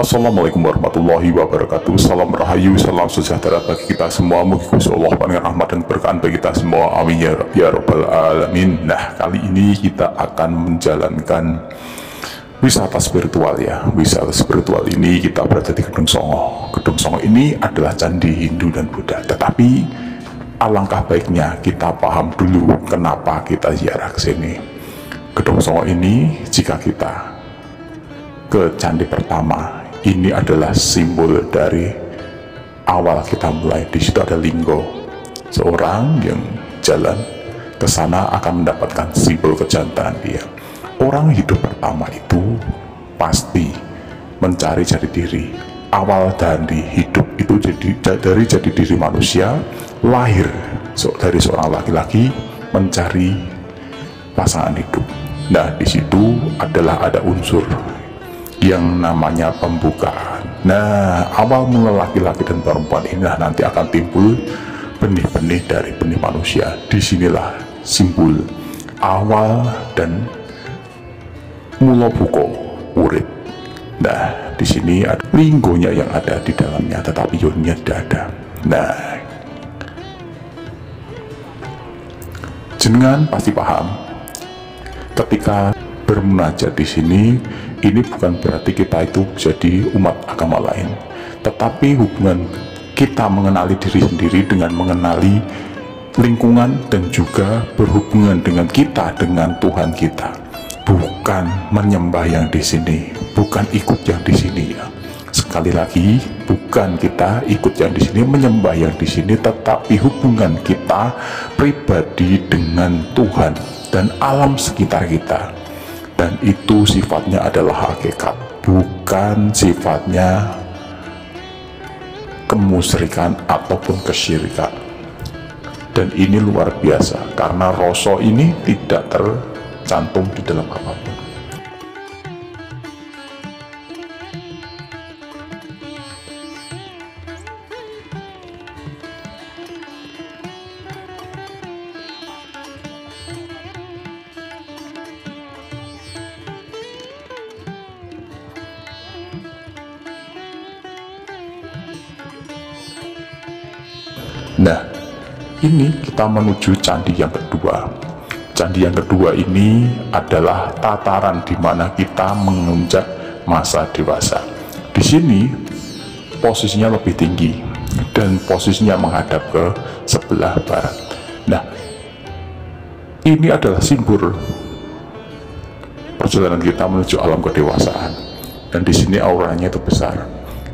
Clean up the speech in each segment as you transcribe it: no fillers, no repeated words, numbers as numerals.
Assalamualaikum warahmatullahi wabarakatuh. Salam rahayu, salam sejahtera bagi kita semua. Moga Gusti Allah panjang rahmat dan berkahan bagi kita semua. Amin ya rabbal alamin. Nah, kali ini kita akan menjalankan wisata spiritual ya. Wisata spiritual ini kita berada di Gedung Songo. Gedung Songo ini adalah candi Hindu dan Buddha. Tetapi alangkah baiknya kita paham dulu kenapa kita ziarah ke sini. Gedung Songo ini, jika kita ke candi pertama, ini adalah simbol dari awal kita mulai. Di situ ada linggo. Seorang yang jalan ke sana akan mendapatkan simbol kejantanan dia. Orang hidup pertama itu pasti mencari jati diri. Awal dari hidup itu dari jati diri manusia, lahir dari seorang laki-laki mencari pasangan hidup. Nah, di situ adalah ada unsur yang namanya pembukaan. Nah, awal mula laki-laki dan perempuan inilah nanti akan timbul benih-benih dari benih manusia. Disinilah simbol awal dan mula buko urip. Nah, di sini ada linggonya yang ada di dalamnya, tetapi yoninya tidak ada. Nah, jenengan pasti paham ketika bermunajat di sini. Ini bukan berarti kita itu jadi umat agama lain, tetapi hubungan kita mengenali diri sendiri dengan mengenali lingkungan dan juga berhubungan dengan kita dengan Tuhan kita. Bukan menyembah yang di sini, bukan ikut yang di sini ya. Sekali lagi, bukan kita ikut yang di sini, menyembah yang di sini, tetapi hubungan kita pribadi dengan Tuhan dan alam sekitar kita. Dan itu sifatnya adalah hakikat, bukan sifatnya kemusyrikan ataupun kesyirikan. Dan ini luar biasa, karena rasa ini tidak tercantum di dalam apapun. Nah, ini kita menuju candi yang kedua. Candi yang kedua ini adalah tataran di mana kita menginjak masa dewasa. Di sini posisinya lebih tinggi dan posisinya menghadap ke sebelah barat. Nah, ini adalah simbol perjalanan kita menuju alam kedewasaan. Dan di sini auranya itu besar.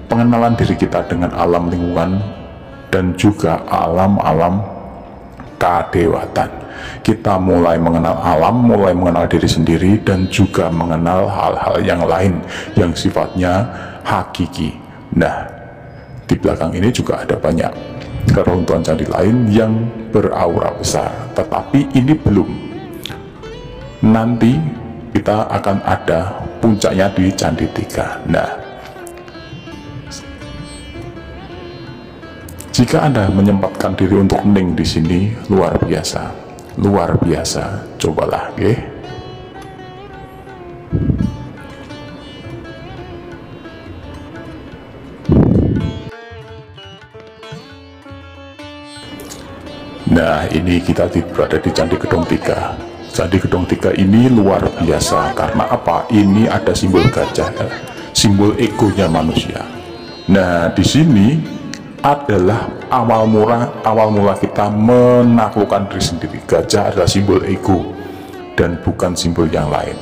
Pengenalan diri kita dengan alam lingkungan dan juga alam-alam kadewatan. Kita mulai mengenal alam, mulai mengenal diri sendiri, dan juga mengenal hal-hal yang lain yang sifatnya hakiki. Nah, di belakang ini juga ada banyak keruntuhan candi lain yang beraura besar, tetapi ini belum. Nanti kita akan ada puncaknya di Candi 3. Nah, jika Anda menyempatkan diri untuk hening di sini, luar biasa, luar biasa. Cobalah, oke? Nah, ini kita berada di Candi Gedong 3. Candi Gedong 3 ini luar biasa karena apa? Ini ada simbol gajah, simbol egonya manusia. Nah, di sini adalah awal mula kita menaklukkan diri sendiri. Gajah adalah simbol ego dan bukan simbol yang lain.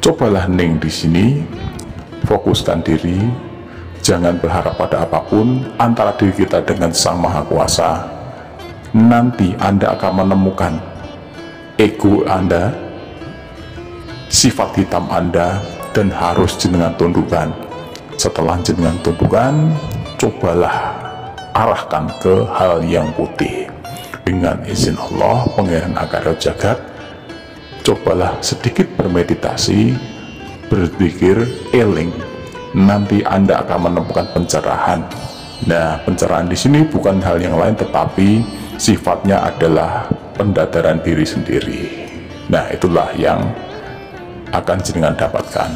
Cobalah hening di sini, fokuskan diri, jangan berharap pada apapun antara diri kita dengan Sang Maha Kuasa. Nanti Anda akan menemukan ego Anda, sifat hitam Anda, dan harus jenengan tundukkan. Setelah jenengan tundukkan, cobalah arahkan ke hal yang putih. Dengan izin Allah, Pangeran Akara Jagat, cobalah sedikit bermeditasi, berpikir, eling. Nanti Anda akan menemukan pencerahan. Nah, pencerahan di sini bukan hal yang lain, tetapi sifatnya adalah pendadaran diri sendiri. Nah, itulah yang akan jenengan dapatkan.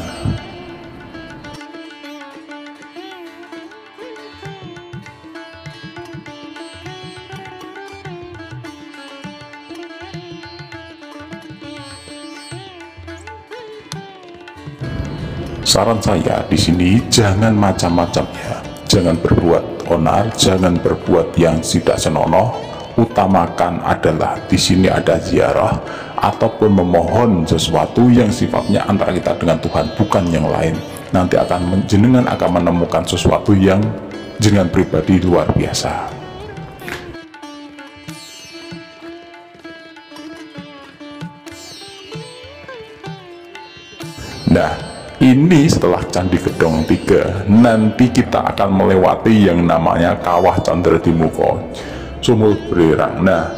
Saran saya di sini jangan macam-macam ya, jangan berbuat onar, jangan berbuat yang tidak senonoh. Utamakan adalah di sini ada ziarah ataupun memohon sesuatu yang sifatnya antara kita dengan Tuhan, bukan yang lain. Nanti jenengan akan menemukan sesuatu yang jenengan pribadi luar biasa. Nah, ini setelah Candi Gedong 3, nanti kita akan melewati yang namanya Kawah Condrotimuka, Sumur Belerang. Nah,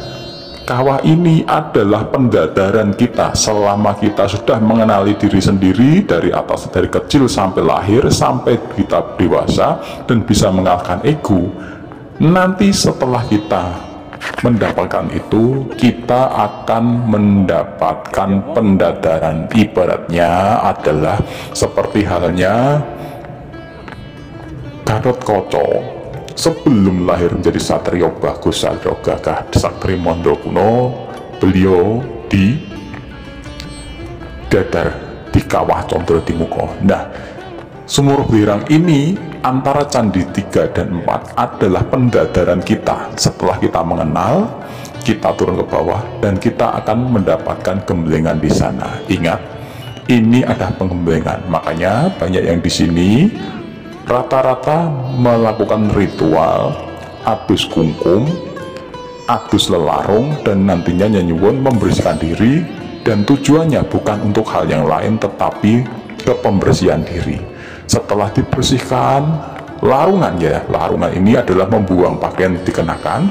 kawah ini adalah pendadaran kita selama kita sudah mengenali diri sendiri dari atas, dari kecil sampai lahir, sampai kita dewasa dan bisa mengalahkan ego. Nanti setelah kita mendapatkan itu, kita akan mendapatkan pendadaran. Ibaratnya adalah seperti halnya Gatotkaca sebelum lahir menjadi satrio bagus, satrio gagah, Sakti Mondo kuno, beliau di dadar di Kawah Condrotimuka. Nah, Sumur Belerang ini antara Candi 3 dan 4 adalah pendadaran kita. Setelah kita mengenal, kita turun ke bawah dan kita akan mendapatkan gemblengan di sana. Ingat, ini ada penggemblengan. Makanya banyak yang di sini rata-rata melakukan ritual adus kungkum, adus lelarung, dan nantinya nyanyuwun membersihkan diri, dan tujuannya bukan untuk hal yang lain tetapi ke pembersihan diri. Setelah dibersihkan, larungan ini adalah membuang pakaian dikenakan,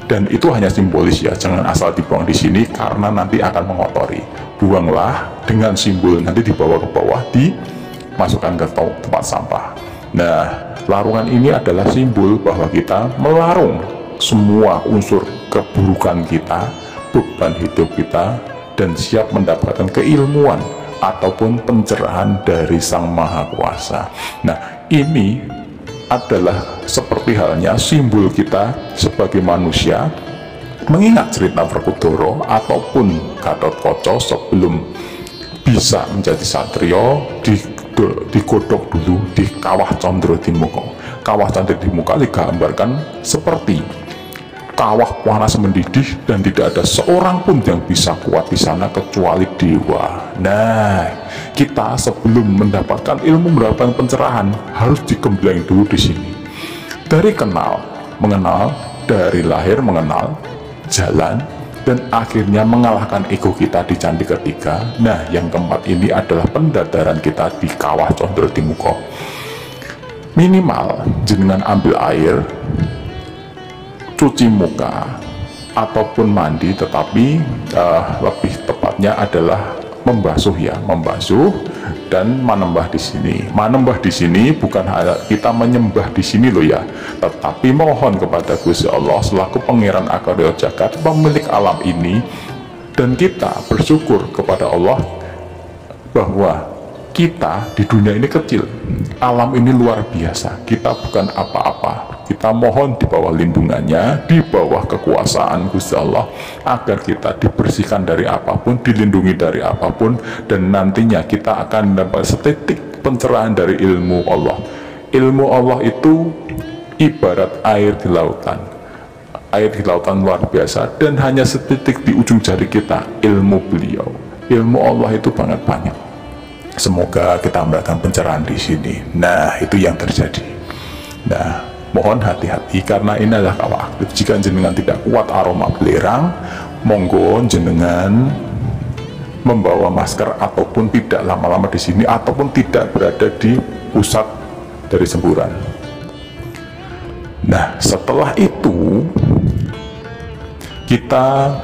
dan itu hanya simbolis ya, jangan asal dibuang di sini karena nanti akan mengotori. Buanglah dengan simbol, nanti dibawa ke bawah, dimasukkan ke tempat sampah. Nah, larungan ini adalah simbol bahwa kita melarung semua unsur keburukan kita, beban hidup kita, dan siap mendapatkan keilmuan ataupun pencerahan dari Sang Maha Kuasa. Nah, ini adalah seperti halnya simbol kita sebagai manusia mengingat cerita Werkudara ataupun Gatotkaca sebelum bisa menjadi satrio digodok dulu di Kawah Condrotimuka. Kawah Condrotimuka digambarkan seperti kawah panas mendidih dan tidak ada seorang pun yang bisa kuat di sana kecuali dewa. Nah, kita sebelum mendapatkan ilmu, mendapatkan pencerahan harus digembleng dulu di sini. Dari mengenal, dari lahir mengenal jalan, dan akhirnya mengalahkan ego kita di Candi ketiga. Nah, yang keempat ini adalah pendadaran kita di Kawah Condrotimuka. Minimal jenengan ambil air, cuci muka ataupun mandi, tetapi lebih tepatnya adalah membasuh dan menembah di sini. Menembah di sini bukan hanya kita menyembah di sini loh ya, tetapi mohon kepada Gusti Allah selaku Pangeran Akarya Jagat, pemilik alam ini, dan kita bersyukur kepada Allah bahwa kita di dunia ini kecil, alam ini luar biasa, kita bukan apa-apa. Kita mohon di bawah lindungannya, di bawah kekuasaan Gusti Allah, agar kita dibersihkan dari apapun, dilindungi dari apapun, dan nantinya kita akan dapat setitik pencerahan dari ilmu Allah. Ilmu Allah itu ibarat air di lautan. Air di lautan luar biasa, dan hanya setitik di ujung jari kita ilmu beliau. Ilmu Allah itu banget banyak. Semoga kita mendapatkan pencerahan di sini. Nah, itu yang terjadi. Nah, mohon hati-hati karena ini adalah kawah aktif. Jika jenengan tidak kuat aroma belerang, monggo jenengan membawa masker ataupun tidak lama-lama di sini ataupun tidak berada di pusat dari semburan. Nah, setelah itu kita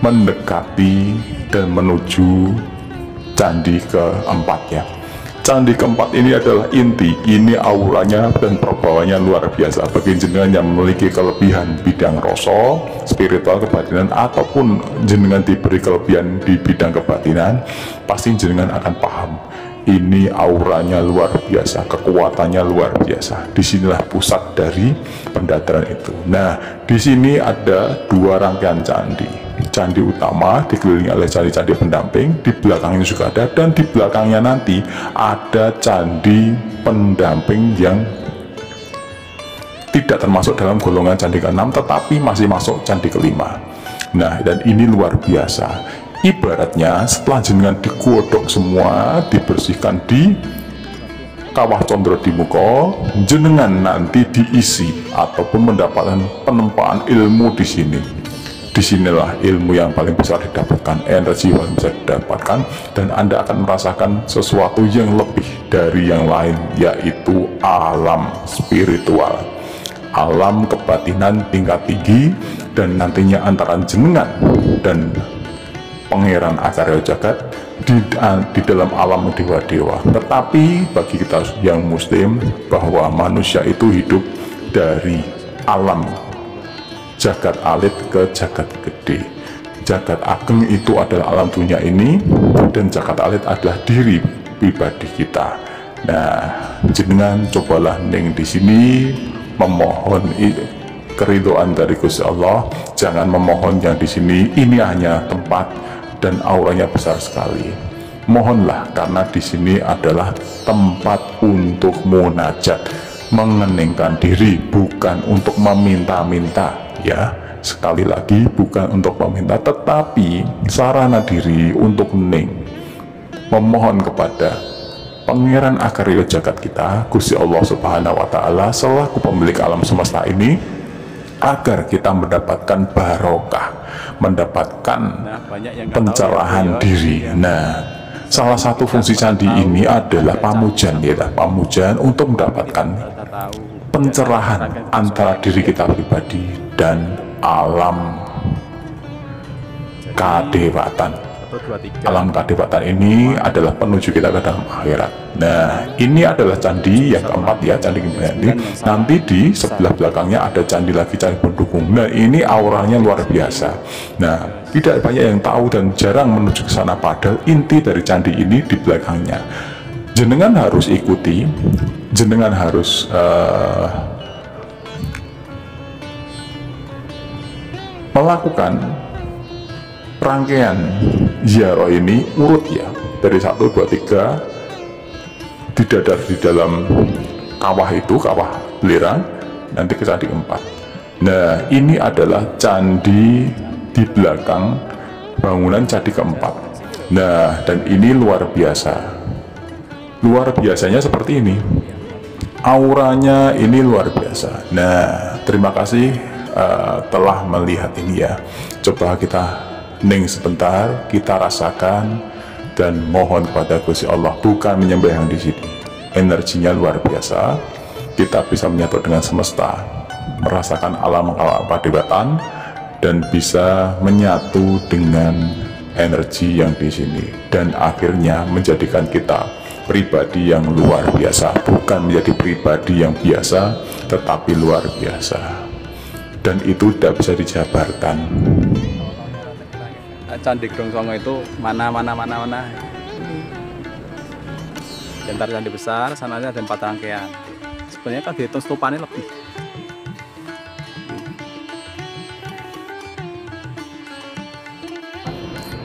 mendekati dan menuju candi keempat ya. Candi keempat ini adalah inti, ini auranya dan perbawanya luar biasa. Bagi jenengan yang memiliki kelebihan bidang rasa, spiritual, kebatinan, ataupun jenengan diberi kelebihan di bidang kebatinan, pasti jenengan akan paham. Ini auranya luar biasa, kekuatannya luar biasa. Disinilah pusat dari pendadaran itu. Nah, di sini ada dua rangkaian candi. candi utama, dikelilingi oleh candi-candi pendamping, di belakangnya juga ada, dan di belakangnya nanti ada candi pendamping yang tidak termasuk dalam golongan candi ke-6 tetapi masih masuk candi ke-5. Nah, dan ini luar biasa. Ibaratnya setelah jenengan digodok semua, dibersihkan di Kawah Condro di Muko, jenengan nanti diisi ataupun mendapatkan penempaan ilmu di sini. Disinilah ilmu yang paling besar didapatkan, energi yang paling besar didapatkan, dan Anda akan merasakan sesuatu yang lebih dari yang lain, yaitu alam spiritual, alam kebatinan tingkat tinggi, dan nantinya antara jenengan dan Pangeran Akarya Jagat di dalam alam dewa-dewa. Tetapi bagi kita yang muslim, bahwa manusia itu hidup dari alam jagat alit ke jagat gede. Jagat ageng itu adalah alam dunia ini, dan jagat alit adalah diri pribadi kita. Nah, jenengan cobalah ning di sini memohon keridhaan dari Gusti Allah. Jangan memohon yang di sini ini hanya tempat dan auranya besar sekali. Mohonlah, karena di sini adalah tempat untuk munajat, mengeningkan diri, bukan untuk meminta-minta. Ya, sekali lagi, bukan untuk meminta, tetapi sarana diri untuk memohon kepada Pangeran Akarya Jagat kita, Gusti Allah Subhanahu wa Ta'ala, selaku pemilik alam semesta ini, agar kita mendapatkan barokah, mendapatkan pencerahan diri. Nah, salah satu fungsi candi ini adalah pamujan, ya, pamujan untuk mendapatkan pencerahan antara diri kita pribadi dan alam kadewatan. Alam kadewatan ini adalah penuju kita ke dalam akhirat. Nah, ini adalah candi yang keempat, ya, candi ini. Nanti di sebelah belakangnya ada candi lagi, candi pendukung. Nah, ini auranya luar biasa. Nah, tidak banyak yang tahu dan jarang menuju ke sana, padahal inti dari candi ini di belakangnya. Jenengan harus ikuti, jenengan harus melakukan rangkaian ziarah ini urut, ya, dari 1, 2, 3 didadar di dalam kawah itu, kawah belerang, nanti ke candi keempat. Nah, ini adalah candi di belakang bangunan candi keempat. Nah, dan ini luar biasa. Luar biasanya seperti ini, auranya ini luar biasa. Nah, terima kasih telah melihat ini, ya. Coba kita sebentar, kita rasakan dan mohon kepada Gusti Allah, bukan menyembah yang di sini. Energinya luar biasa. Kita bisa menyatu dengan semesta, merasakan alam kadewatan, dan bisa menyatu dengan energi yang di sini, dan akhirnya menjadikan kita pribadi yang luar biasa, bukan menjadi pribadi yang biasa, tetapi luar biasa. Dan itu tidak bisa dijabarkan. Candi Gedong Songo itu mana. Di antara candi besar, sananya ada 4 rangkaian. Sebenarnya kan dihitung stupannya lebih.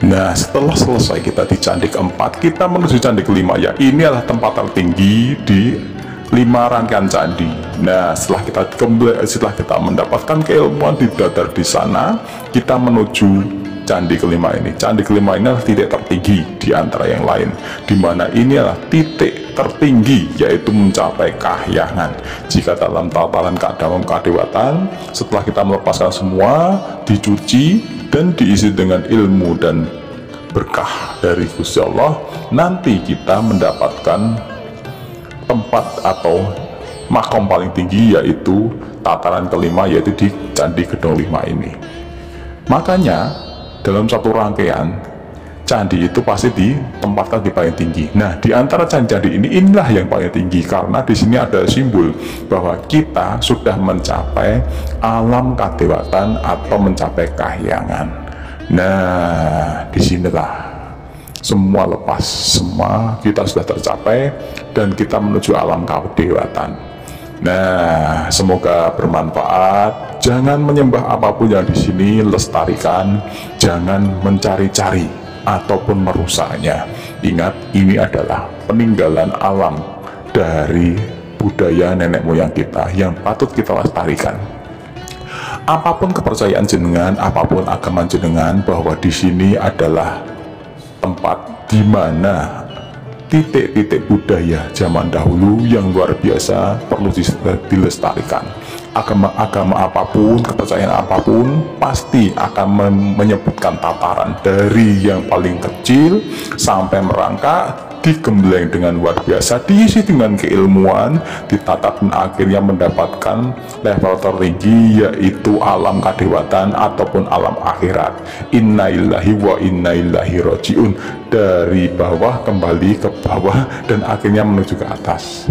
Nah, setelah selesai kita di candi keempat, kita menuju candi kelima, ya. Ini adalah tempat tertinggi di 5 rangkaian candi. Nah, setelah kita mendapatkan keilmuan di dadar di sana, kita menuju candi kelima ini. Candi kelima ini adalah titik tertinggi di antara yang lain, dimana ini adalah titik tertinggi, yaitu mencapai kahyangan. Jika dalam tataran kadewatan, setelah kita melepaskan semua, dicuci dan diisi dengan ilmu dan berkah dari Gusti Allah, nanti kita mendapatkan tempat atau makom paling tinggi, yaitu tataran kelima, yaitu di Candi Gedong 5 ini. Makanya dalam satu rangkaian candi itu pasti ditempatkan di paling tinggi. Nah, di antara candi-candi ini, inilah yang paling tinggi, karena di sini ada simbol bahwa kita sudah mencapai alam kadewatan atau mencapai kahyangan. Nah, disinilah semua lepas, semua kita sudah tercapai dan kita menuju alam kadewatan. Nah, semoga bermanfaat. Jangan menyembah apapun yang di sini, lestarikan. Jangan mencari-cari ataupun merusaknya. Ingat, ini adalah peninggalan alam dari budaya nenek moyang kita yang patut kita lestarikan. Apapun kepercayaan jenengan, apapun agama jenengan, bahwa di sini adalah tempat di mana titik-titik budaya zaman dahulu yang luar biasa perlu dilestarikan. Agama apapun, kepercayaan apapun pasti akan menyebutkan tataran dari yang paling kecil sampai merangkak, digembleng dengan luar biasa, diisi dengan keilmuan, ditata dan akhirnya mendapatkan level tertinggi, yaitu alam kadewatan ataupun alam akhirat. Innalillahi wa inna ilaihi rajiun. Dari bawah kembali ke bawah dan akhirnya menuju ke atas.